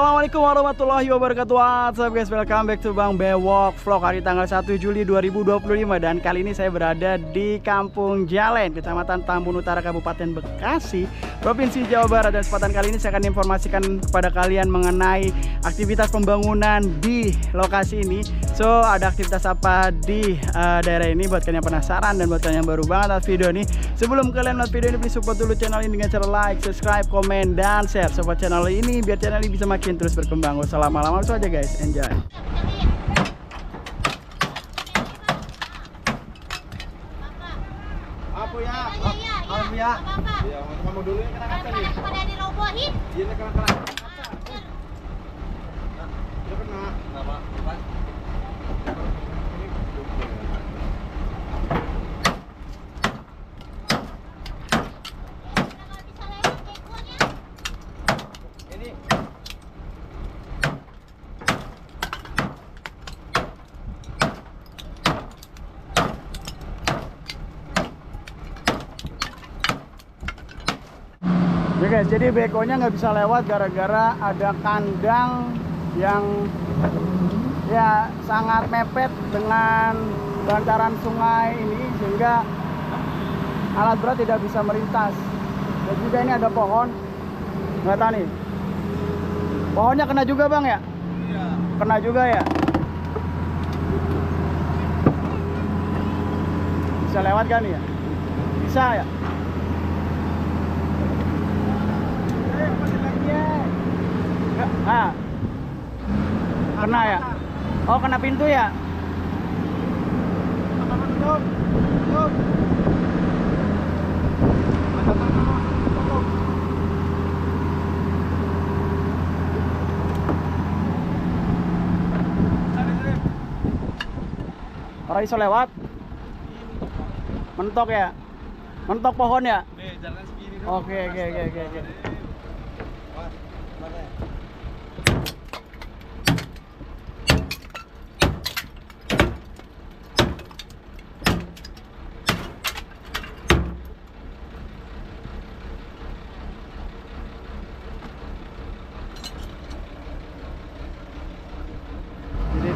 Assalamualaikum warahmatullahi wabarakatuh. What's up guys, welcome back to Bang Bewok Vlog hari tanggal 1 Juli 2025. Dan kali ini saya berada di Kampung Jalen, Kecamatan Tambun Utara, Kabupaten Bekasi, Provinsi Jawa Barat. Dan kesempatan kali ini saya akan informasikan kepada kalian mengenai aktivitas pembangunan di lokasi ini. So, ada aktivitas apa di daerah ini buat kalian yang penasaran dan buat kalian yang baru banget video ini. Sebelum kalian lihat video ini, please support dulu channel ini dengan cara like, subscribe, komen, dan share. Support channel ini biar channel ini bisa makin terus berkembang. Wassalamualaikum, langsung aja guys, enjoy. Apa ya? Apa ya? Iya, kamu dulu yang kena kaca nih. Pada dirobohin. Iya, kena kaca. Udah kena. Kenapa? Ya guys, jadi bekonya nggak bisa lewat gara-gara ada kandang yang ya sangat mepet dengan bantaran sungai ini, sehingga alat berat tidak bisa melintas. Dan juga ini ada pohon, nggak tahu nih, pohonnya kena juga bang ya? Iya. Kena juga ya? Bisa lewat kan ya? Bisa ya? Ah, kena ya? Oh, kena pintu ya? Orang iso lewat? Mentok ya? Mentok pohon ya? Oke.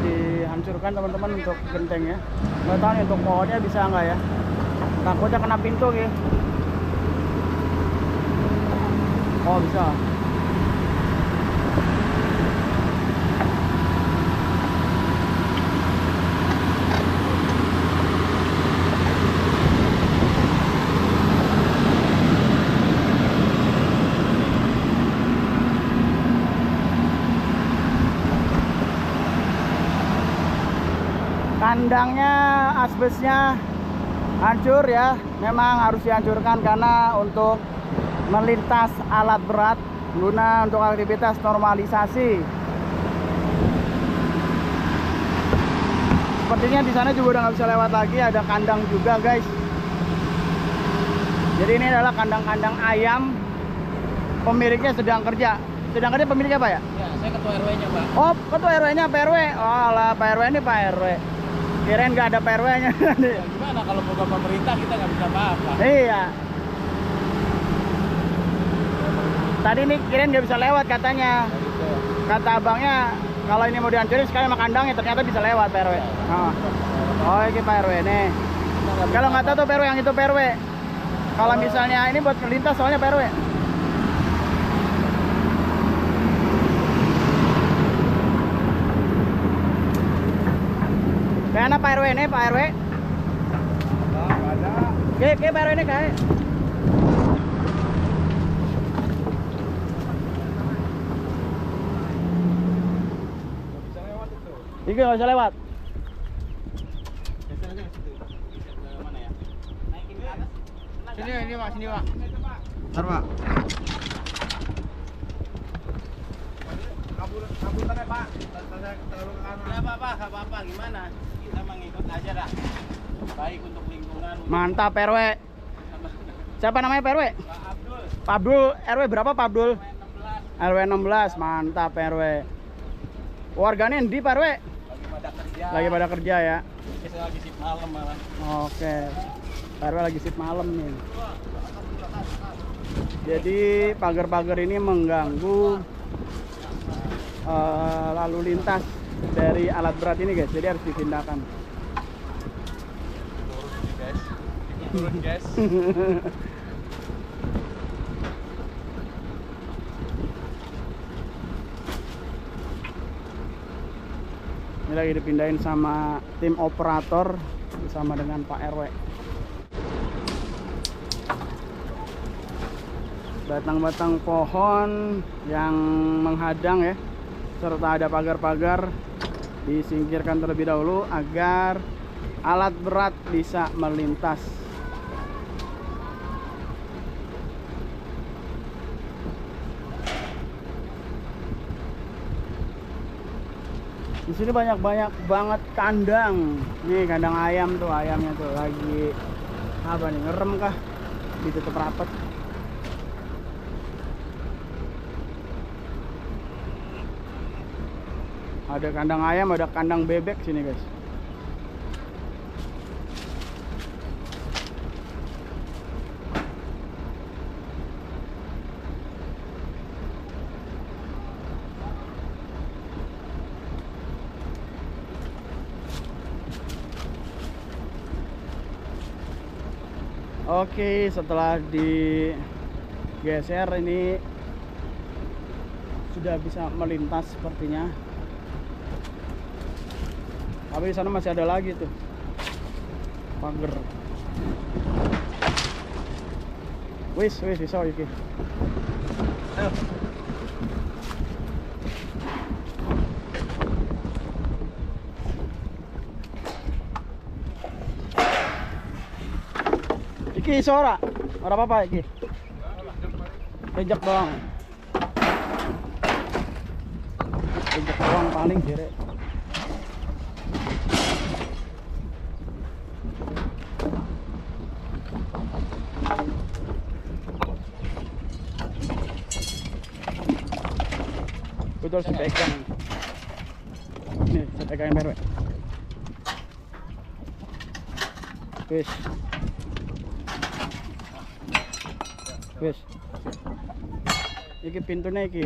Dihancurkan teman-teman untuk gentengnya. Nggak tahu nih untuk pohonnya bisa nggak ya? Takutnya kena pintu gitu. Oh bisa. Kandangnya, asbesnya hancur ya. Memang harus dihancurkan karena untuk melintas alat berat guna untuk aktivitas normalisasi. Sepertinya di sana juga udah nggak bisa lewat lagi. Ada kandang juga guys. Jadi ini adalah kandang-kandang ayam. Pemiliknya sedang kerja. Sedang kerja pemiliknya apa ya? Ya, saya ketua RW-nya, Pak. Oh, ketua RW-nya Pak RW. Oh lah, Pak RW ini Pak RW. Kirain nggak ada Pak RW-nya. Ya, gimana kalau bukan pemerintah kita nggak bisa apa-apa. Iya. Tadi nih kirain nggak bisa lewat katanya. Gitu. Kata abangnya kalau ini mau dihancurin sekali sama kandangnya, ternyata bisa lewat Pak RW. Oh ini Pak RW nih. Kalau nggak tahu tuh Pak RW yang itu Pak RW. Kalau misalnya ini buat melintas soalnya Pak RW. Kayaknya Pak RW ini Pak RW. Ada. Kayak Pak RW ini kayak. Ini nggak bisa lewat. Mana ya? Naikin ke atas. Sini Pak, sini Pak. Bentar Pak. Kabutan ya Pak. Nggak apa-apa, gimana? Kita mengikut aja dah. Baik untuk lingkungan. Mantap Pak RW. Siapa namanya Pak RW? Pak Abdul. Pak Abdul. RW berapa Pak Abdul? RW 16. RW 16. Mantap Pak RW. Warganya di Pak RW? Lagi pada kerja ya. Kita lagi shift malam malah. Oke. Pak RW lagi shift malam nih. Jadi pagar-pagar ini mengganggu lalu lintas dari alat berat ini guys, jadi harus dipindahkan. Turun guys. Ini lagi dipindahin sama tim operator bersama dengan Pak RW. Batang-batang pohon yang menghadang ya, serta ada pagar-pagar disingkirkan terlebih dahulu agar alat berat bisa melintas. Di sini banyak banget kandang. Nih kandang ayam tuh, ayamnya tuh lagi apa nih, ngerem kah? Ditutup rapat. Ada kandang ayam, ada kandang bebek sini guys. Oke, setelah digeser ini sudah bisa melintas sepertinya. Tapi di sana masih ada lagi tuh pagar. Wis bisa iki. Ayo. Iki iso ora? Ora apa-apa iki. Rejek doang. Rejek doang paling direk. Betul harus dipegang. Nih, saya pegangin merwe. Wis. Wis. Iki pintunya iki.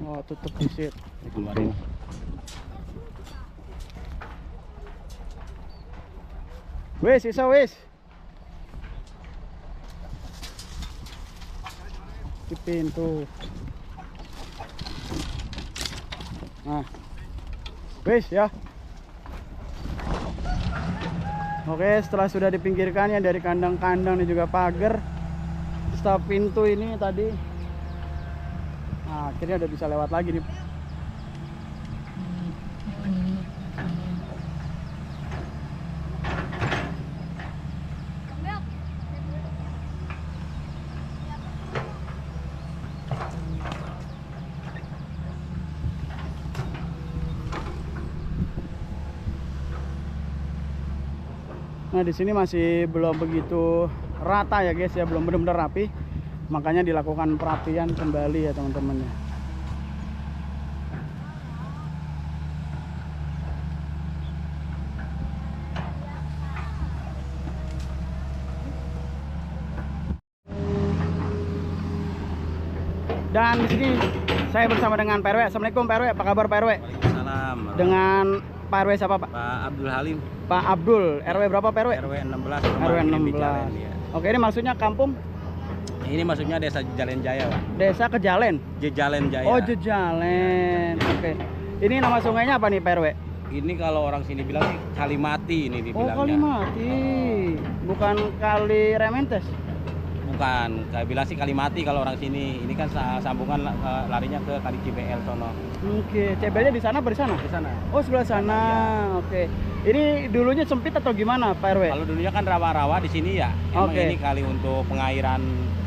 Oh, tutup disit. Keluarin. Wis, iso wis. Di pintu. Nah. Wis ya. Oke, setelah sudah dipinggirkan ya dari kandang-kandang dan juga pagar, stop pintu ini tadi. Nah, akhirnya udah bisa lewat lagi nih. Nah, di sini masih belum begitu rata ya guys ya, belum benar-benar rapi. Makanya dilakukan perapian kembali ya teman-teman ya. Dan di sini saya bersama dengan Pak RW. Assalamualaikum Pak RW, apa kabar Pak RW? Waalaikumsalam. Dengan Pak RW siapa Pak? Pak Abdul Halim. Pak Abdul, RW berapa Pak RW? RW 16. RW Rumah 16. Bijalen, ya. Oke, ini maksudnya kampung? Ini maksudnya Desa Jejalen Jaya, Pak. Desa Kejalen. Jejalen Jaya. Oh, Jejalen. Oke. Ini nama sungainya apa nih Pak RW? Ini kalau orang sini bilang sih Kalimati ini Oh, dibilangnya. Kalimati. Bukan Kali Rementes. Bukan, kayak bilang sih Kalimati kalau orang sini. Ini kan sambungan larinya ke Kali Cibel sono. Oke, CBL-nya di sana apa di sana? Di sana. Oh, sebelah sana. Iya. Oke. Ini dulunya sempit atau gimana, Pak RW? Kalau dulunya kan rawa-rawa di sini ya. Emang Oke. ini kali untuk pengairan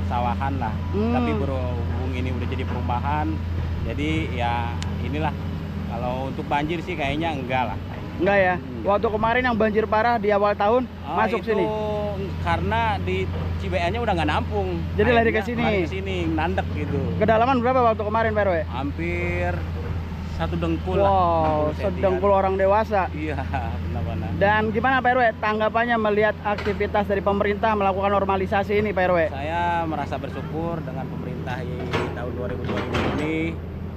sawahan lah. Tapi berhubung ini udah jadi perumahan. Jadi ya inilah. Kalau untuk banjir sih kayaknya enggak lah. Enggak ya? Enggak. Waktu kemarin yang banjir parah di awal tahun masuk itu sini. Karena di Cibeanya udah nggak nampung. Jadi lari ke Akhirnya sini. lari ke sini, nandek gitu. Kedalaman berapa waktu kemarin, Pak RW? Hampir satu dengkul lah. Wow, 60 sentian. sedengkul orang dewasa. Iya, benar-benar. Dan gimana Pak RW tanggapannya melihat aktivitas dari pemerintah melakukan normalisasi ini Pak RW? Saya merasa bersyukur dengan pemerintah pemerintah tahun 2020 ini,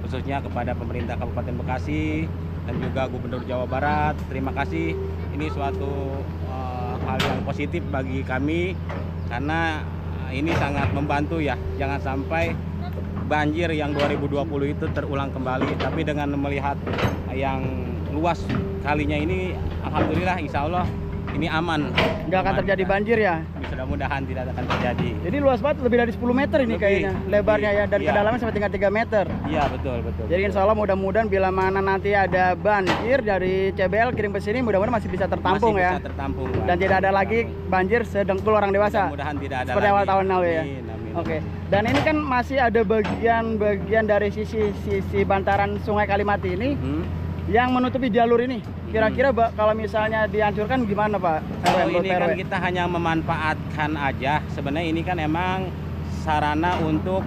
khususnya kepada pemerintah Kabupaten Bekasi dan juga Gubernur Jawa Barat. Terima kasih. Ini suatu hal yang positif bagi kami karena ini sangat membantu ya. Jangan sampai banjir yang 2020 itu terulang kembali. Tapi dengan melihat yang luas kalinya ini, alhamdulillah, insya Allah ini aman. Nggak akan terjadi banjir ya? Mudah-mudahan tidak akan terjadi. Jadi luas banget, lebih dari 10 meter ini kayaknya lebarnya ya, dan kedalaman sampai tinggal 3 meter. Iya, betul. Jadi insya Allah mudah-mudahan bila mana nanti ada banjir dari CBL kirim ke sini, mudah-mudahan masih bisa tertampung ya. Bisa tertampung. Dan tidak ada lagi banjir sedengkul orang dewasa. Mudah-mudahan tidak ada seperti lagi. awal tahun lalu ya. Amin. Oke. Dan ini kan masih ada bagian dari sisi bantaran Sungai Kalimati ini yang menutupi jalur ini. Kira-kira kalau misalnya dihancurkan gimana Pak? Kalau ini kan kita hanya memanfaatkan aja. Sebenarnya ini kan emang sarana untuk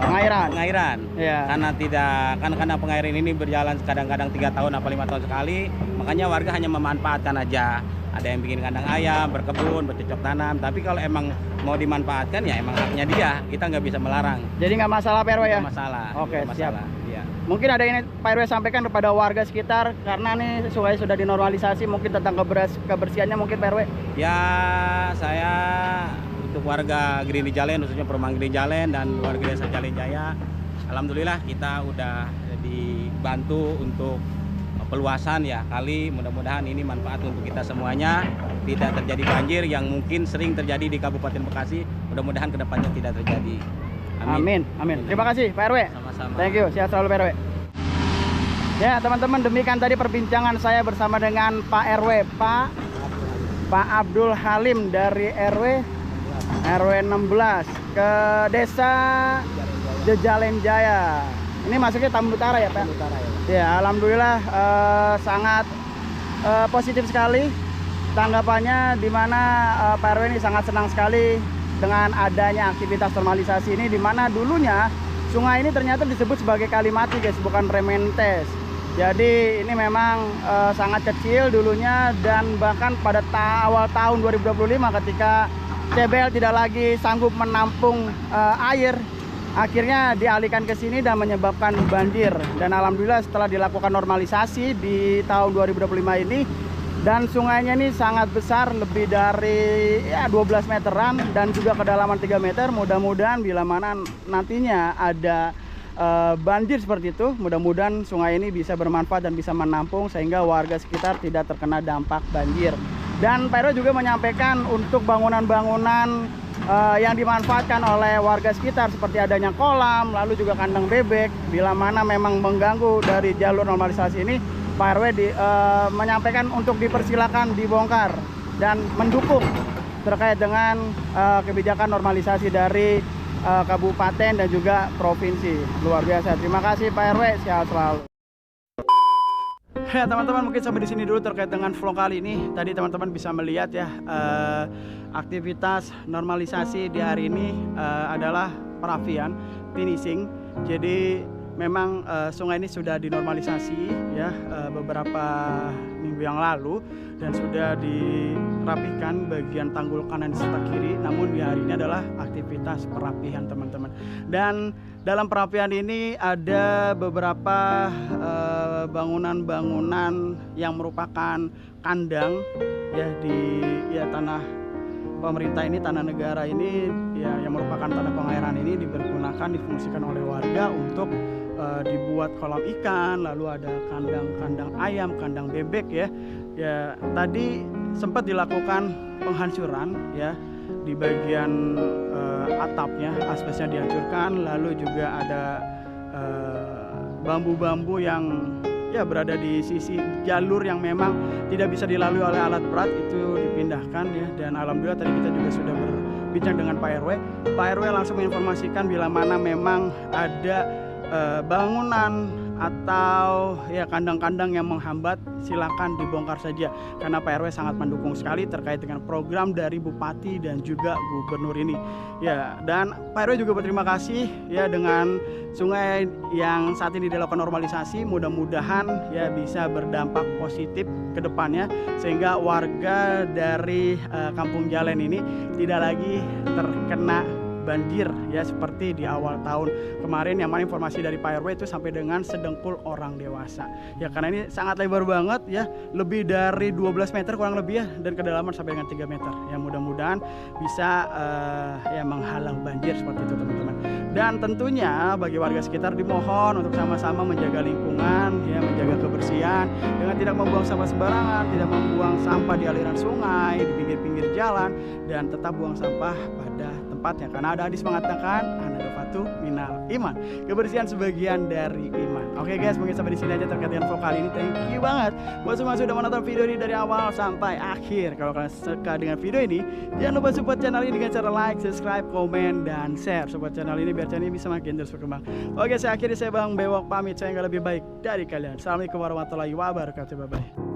pengairan. Ya. Karena pengairan ini berjalan kadang-kadang 3 tahun atau 5 tahun sekali, makanya warga hanya memanfaatkan aja. Ada yang bikin kandang ayam, berkebun, bercocok tanam. Tapi kalau emang mau dimanfaatkan ya emang haknya dia. Kita nggak bisa melarang. Jadi nggak masalah Pak RW ya? Nggak masalah. Oke, siap. Ya. Mungkin ada ini Pak RW sampaikan kepada warga sekitar karena nih sungai sudah dinormalisasi, mungkin tentang kebersihannya mungkin Pak RW. Ya, saya untuk warga Grini Jalen, khususnya perumahan Grini Jalen dan warga desa Jalen Jaya, alhamdulillah kita udah dibantu untuk peluasan ya kali. Mudah-mudahan ini manfaat untuk kita semuanya, tidak terjadi banjir yang mungkin sering terjadi di Kabupaten Bekasi. Mudah-mudahan kedepannya tidak terjadi. Amin. Terima kasih Pak RW. Sama-sama. Thank you, sehat selalu Pak RW. Ya teman-teman, demikian tadi perbincangan saya bersama dengan Pak RW, Pak Abdul Halim dari RW 16 ke Desa Jejalen Jaya. Ini masuknya Tambun Utara ya Pak? Utara ya. Ya, alhamdulillah sangat positif sekali tanggapannya, di mana Pak RW ini sangat senang sekali dengan adanya aktivitas normalisasi ini, di mana dulunya sungai ini ternyata disebut sebagai Kalimati guys, bukan Rementes. Jadi ini memang sangat kecil dulunya, dan bahkan pada awal tahun 2025 ketika CBL tidak lagi sanggup menampung air, akhirnya dialihkan ke sini dan menyebabkan banjir. Dan alhamdulillah setelah dilakukan normalisasi di tahun 2025 ini, dan sungainya ini sangat besar, lebih dari 12 meteran dan juga kedalaman 3 meter. Mudah-mudahan bila mana nantinya ada banjir seperti itu, mudah-mudahan sungai ini bisa bermanfaat dan bisa menampung sehingga warga sekitar tidak terkena dampak banjir. Dan Pak RW juga menyampaikan untuk bangunan-bangunan yang dimanfaatkan oleh warga sekitar seperti adanya kolam, lalu juga kandang bebek, bila mana memang mengganggu dari jalur normalisasi ini, Pak RW menyampaikan untuk dipersilakan dibongkar dan mendukung terkait dengan kebijakan normalisasi dari kabupaten dan juga provinsi. Luar biasa. Terima kasih Pak RW, sehat selalu. Ya teman-teman, mungkin sampai di sini dulu terkait dengan vlog kali ini. Tadi teman-teman bisa melihat ya, aktivitas normalisasi di hari ini adalah perapian, finishing. Jadi memang sungai ini sudah dinormalisasi ya beberapa minggu yang lalu, dan sudah dirapihkan bagian tanggul kanan serta kiri. Namun di hari ini adalah aktivitas perapihan teman-teman. Dan dalam perapihan ini ada beberapa bangunan-bangunan yang merupakan kandang ya di tanah pemerintah ini, tanah negara ini ya, yang merupakan tanah pengairan ini dipergunakan, difungsikan oleh warga untuk dibuat kolam ikan, lalu ada kandang ayam, kandang bebek ya. Ya, tadi sempat dilakukan penghancuran ya di bagian atapnya, asbesnya dihancurkan, lalu juga ada bambu-bambu yang ya berada di sisi jalur yang memang tidak bisa dilalui oleh alat berat, itu dipindahkan ya. Dan alhamdulillah tadi kita juga sudah berbincang dengan Pak RW. Pak RW langsung menginformasikan bila mana memang ada bangunan atau ya kandang-kandang yang menghambat, silakan dibongkar saja, karena Pak RW sangat mendukung sekali terkait dengan program dari Bupati dan juga Gubernur ini ya. Dan Pak RW juga berterima kasih ya dengan sungai yang saat ini dilakukan normalisasi. Mudah-mudahan ya bisa berdampak positif ke depannya, sehingga warga dari Kampung Jalen ini tidak lagi terkena banjir ya seperti di awal tahun kemarin, yang mana informasi dari Pak RW itu sampai dengan sedengkul orang dewasa ya, karena ini sangat lebar banget ya, lebih dari 12 meter kurang lebih ya, dan kedalaman sampai dengan 3 meter ya. Mudah-mudahan bisa ya menghalau banjir seperti itu teman-teman. Dan tentunya bagi warga sekitar dimohon untuk sama-sama menjaga lingkungan ya, menjaga kebersihan dengan tidak membuang sampah sembarangan, tidak membuang sampah di aliran sungai, di pinggir-pinggir jalan, dan tetap buang sampah pada tempatnya, karena ada hadis mengatakan an-nadafatu minal iman, kebersihan sebagian dari iman. Oke guys, mungkin sampai di sini aja terkait dengan vlog kali ini. Thank you banget buat semua sudah menonton video ini dari awal sampai akhir. Kalau kalian suka dengan video ini, jangan lupa support channel ini dengan cara like, subscribe, komen, dan share. Support channel ini biar channel ini bisa makin terus berkembang. Oke, saya akhiri, saya Bang Bewok pamit. Saya nggak lebih baik dari kalian. Assalamualaikum warahmatullahi wabarakatuh. Bye bye.